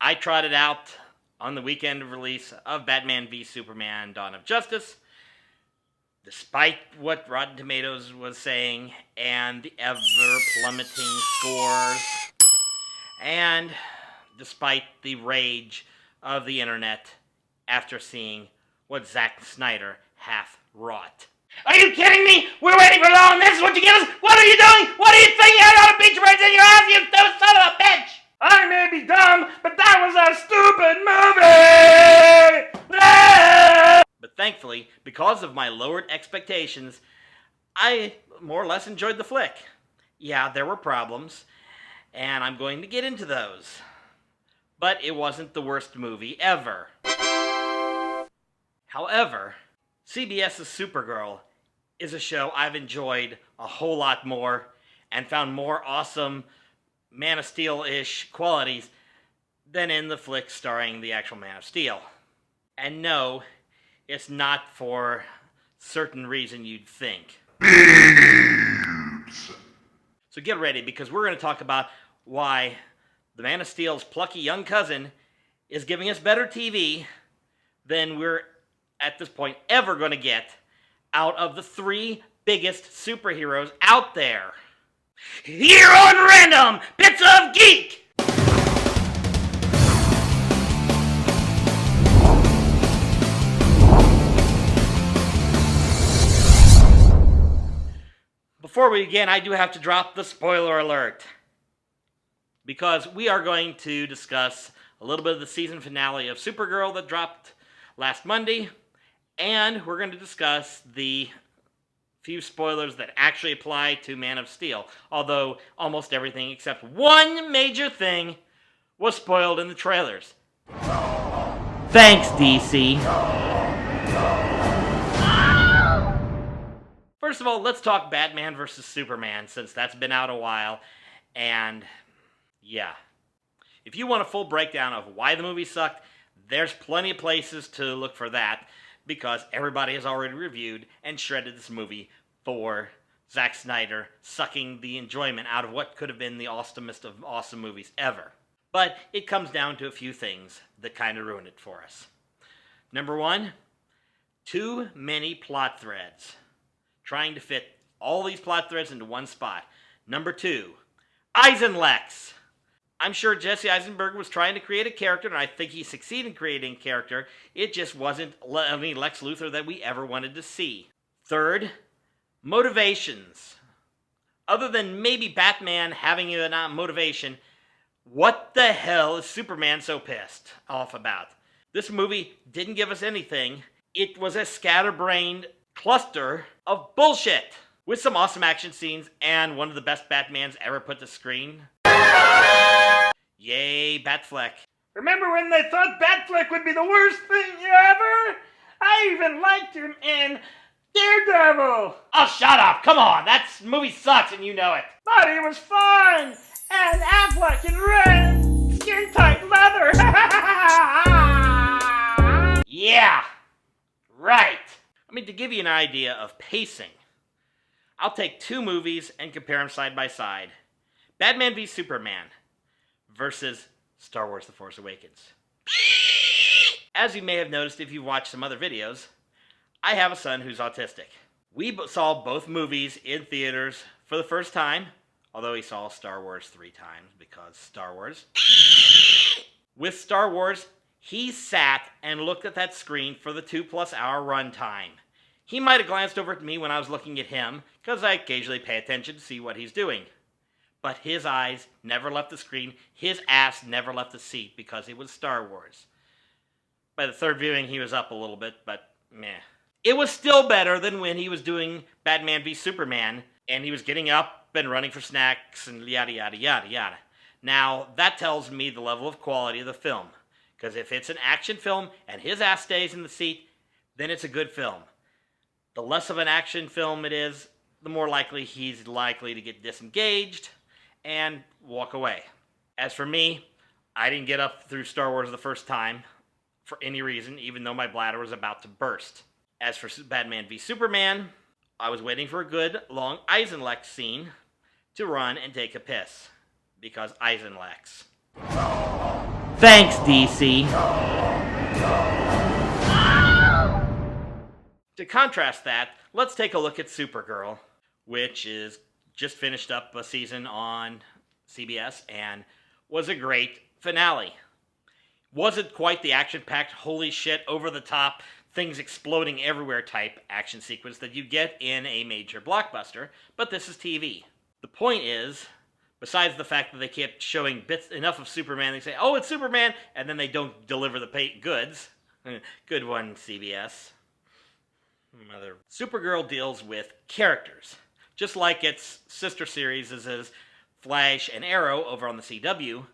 I trotted out on the weekend of release of Batman v Superman Dawn of Justice, despite what Rotten Tomatoes was saying and the ever-plummeting scores, and despite the rage of the internet after seeing what Zack Snyder hath wrought. Are you kidding me? We're waiting for long. This is what you give us? What are you doing? What do you think? You had all the beach birds in your ass, you son of a bitch! I may be dumb, but that was a stupid movie! But thankfully, because of my lowered expectations, I more or less enjoyed the flick. Yeah, there were problems, and I'm going to get into those. But it wasn't the worst movie ever. However, CBS's Supergirl is a show I've enjoyed a whole lot more and found more awesome Man of Steel-ish qualities than in the flick starring the actual Man of Steel. And no, it's not for certain reason you'd think. So get ready, because we're going to talk about why the Man of Steel's plucky young cousin is giving us better TV than we're, at this point, ever going to get out of the three biggest superheroes out there. Here on Random Bits of Geek! Before we begin, I do have to drop the spoiler alert, because we are going to discuss a little bit of the season finale of Supergirl that dropped last Monday, and we're going to discuss the few spoilers that actually apply to Man of Steel, although almost everything except one major thing was spoiled in the trailers. Thanks, DC. First of all, let's talk Batman vs. Superman, since that's been out a while, and yeah. If you want a full breakdown of why the movie sucked, there's plenty of places to look for that, because everybody has already reviewed and shredded this movie for Zack Snyder sucking the enjoyment out of what could have been the awesomest of awesome movies ever. But it comes down to a few things that kind of ruined it for us. Number one, too many plot threads. Trying to fit all these plot threads into one spot. Number two, Eisenlex. I'm sure Jesse Eisenberg was trying to create a character, and I think he succeeded in creating a character. It just wasn't any Lex Luthor that we ever wanted to see. Third, motivations. Other than maybe Batman having a motivation, what the hell is Superman so pissed off about? This movie didn't give us anything. It was a scatterbrained cluster of bullshit with some awesome action scenes and one of the best Batmans ever put to screen. Yay, Batfleck. Remember when they thought Batfleck would be the worst thing ever? I even liked him in Daredevil. Oh, shut up. Come on. That movie sucks and you know it. But he was fun. And Affleck in red, skin-tight leather. Yeah. Right. I mean, to give you an idea of pacing, I'll take two movies and compare them side by side. Batman v Superman versus Star Wars The Force Awakens. As you may have noticed if you've watched some other videos, I have a son who's autistic. We saw both movies in theaters for the first time, although he saw Star Wars 3 times because Star Wars. With Star Wars, he sat and looked at that screen for the 2+ hour runtime. He might have glanced over at me when I was looking at him, because I occasionally pay attention to see what he's doing. But his eyes never left the screen, his ass never left the seat, because it was Star Wars. By the third viewing, he was up a little bit, but meh. It was still better than when he was doing Batman v Superman, and he was getting up and running for snacks and yada yada yada yada. Now, that tells me the level of quality of the film. Because if it's an action film and his ass stays in the seat, then it's a good film. The less of an action film it is, the more likely he's likely to get disengaged and walk away. As for me, I didn't get up through Star Wars the first time for any reason, even though my bladder was about to burst. As for Batman v Superman, I was waiting for a good, long Eisenlex scene to run and take a piss. Because Eisenlex. Thanks, DC. To contrast that, let's take a look at Supergirl, which is just finished up a season on CBS and was a great finale. Wasn't quite the action-packed, holy shit, over-the-top, things exploding everywhere type action sequence that you get in a major blockbuster, but this is TV. The point is, besides the fact that they kept showing bits enough of Superman, they say, oh, it's Superman, and then they don't deliver the goods. Good one, CBS. Mother. Supergirl deals with characters. Just like its sister series is Flash and Arrow over on the CW,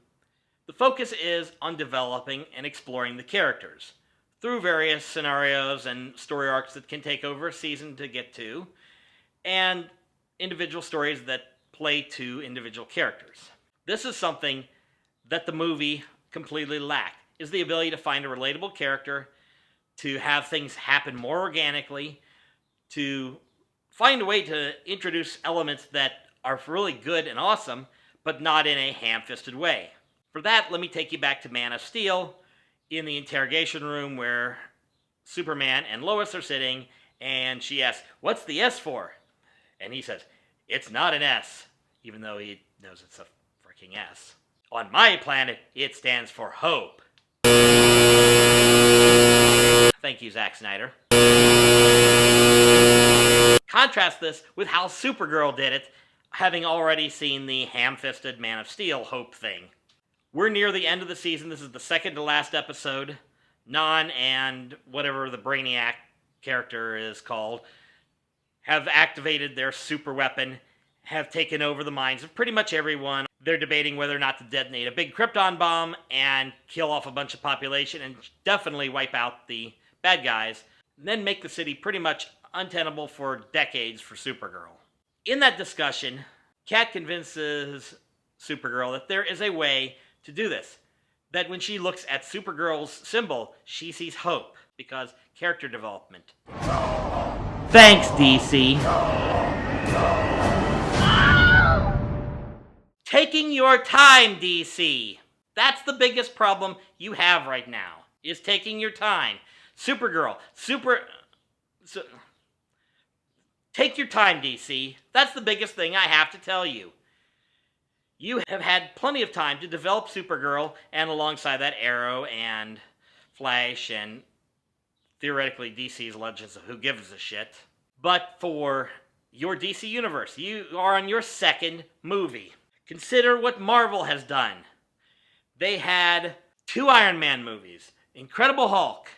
the focus is on developing and exploring the characters through various scenarios and story arcs that can take over a season to get to, and individual stories that play to individual characters. This is something that the movie completely lacked, is the ability to find a relatable character, to have things happen more organically, to find a way to introduce elements that are really good and awesome, but not in a ham-fisted way. For that, let me take you back to Man of Steel, in the interrogation room where Superman and Lois are sitting, and she asks, what's the S for? And he says, it's not an S, even though he knows it's a freaking S. On my planet, it stands for hope. Thank you, Zack Snyder. Contrast this with how Supergirl did it, having already seen the ham-fisted Man of Steel hope thing. We're near the end of the season. This is the second to last episode. Non and whatever the Brainiac character is called have activated their super weapon, have taken over the minds of pretty much everyone. They're debating whether or not to detonate a big Krypton bomb and kill off a bunch of population and definitely wipe out the bad guys, and then make the city pretty much untenable for decades for Supergirl. In that discussion, Kat convinces Supergirl that there is a way to do this. That when she looks at Supergirl's symbol, she sees hope, because character development. Thanks, DC. Taking your time, DC. That's the biggest problem you have right now, is taking your time. Supergirl, take your time, DC. That's the biggest thing I have to tell you. You have had plenty of time to develop Supergirl, and alongside that, Arrow and Flash and theoretically DC's Legends of Who Gives a Shit. But for your DC universe, you are on your second movie. Consider what Marvel has done. They had 2 Iron Man movies, Incredible Hulk,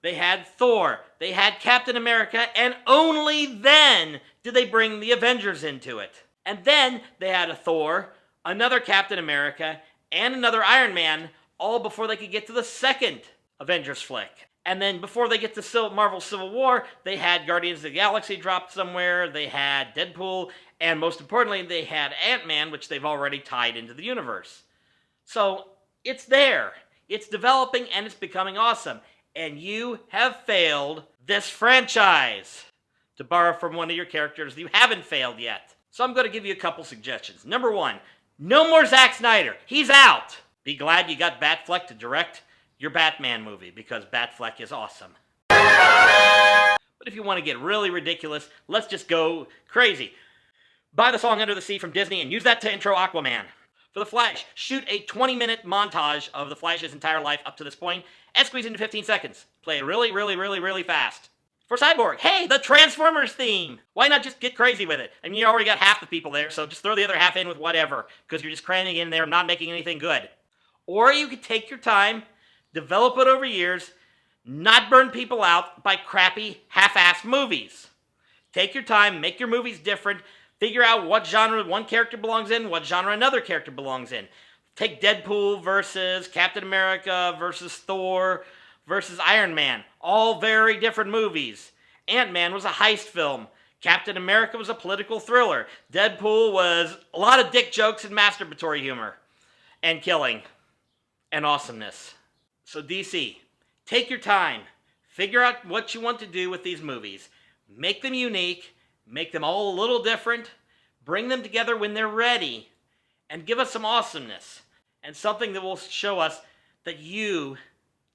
they had Thor, they had Captain America, and only then did they bring the Avengers into it. And then they had a Thor, another Captain America, and another Iron Man, all before they could get to the second Avengers flick. And then before they get to Marvel Civil War, they had Guardians of the Galaxy dropped somewhere, they had Deadpool, and most importantly, they had Ant-Man, which they've already tied into the universe. So, it's there. It's developing and it's becoming awesome. And you have failed this franchise. To borrow from one of your characters, you haven't failed yet. So I'm going to give you a couple suggestions. Number 1, no more Zack Snyder. He's out. Be glad you got Batfleck to direct your Batman movie, because Batfleck is awesome. But if you want to get really ridiculous, let's just go crazy. Buy the song Under the Sea from Disney and use that to intro Aquaman. For The Flash, shoot a 20-minute montage of The Flash's entire life up to this point and squeeze into 15 seconds. Play it really, really, really, really fast. For Cyborg, hey, the Transformers theme! Why not just get crazy with it? I mean, you already got half the people there, so just throw the other half in with whatever, because you're just cramming in there and not making anything good. Or you could take your time, develop it over years, not burn people out by crappy, half-assed movies. Take your time, make your movies different, figure out what genre one character belongs in, what genre another character belongs in. Take Deadpool versus Captain America versus Thor versus Iron Man. All very different movies. Ant-Man was a heist film. Captain America was a political thriller. Deadpool was a lot of dick jokes and masturbatory humor. And killing. And awesomeness. So DC, take your time. Figure out what you want to do with these movies. Make them unique. Make them all a little different. Bring them together when they're ready. And give us some awesomeness. And something that will show us that you,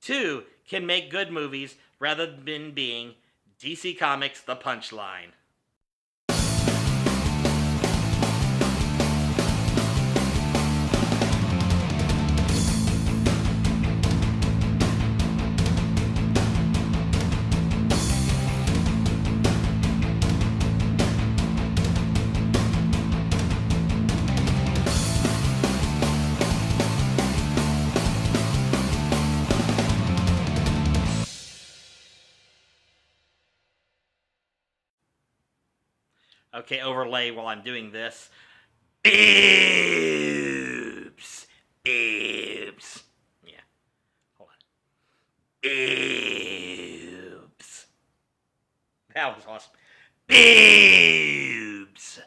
too, can make good movies rather than being DC Comics the punchline. Okay, overlay while I'm doing this. Boobs. Boobs. Yeah. Hold on. Boobs. That was awesome. Boobs.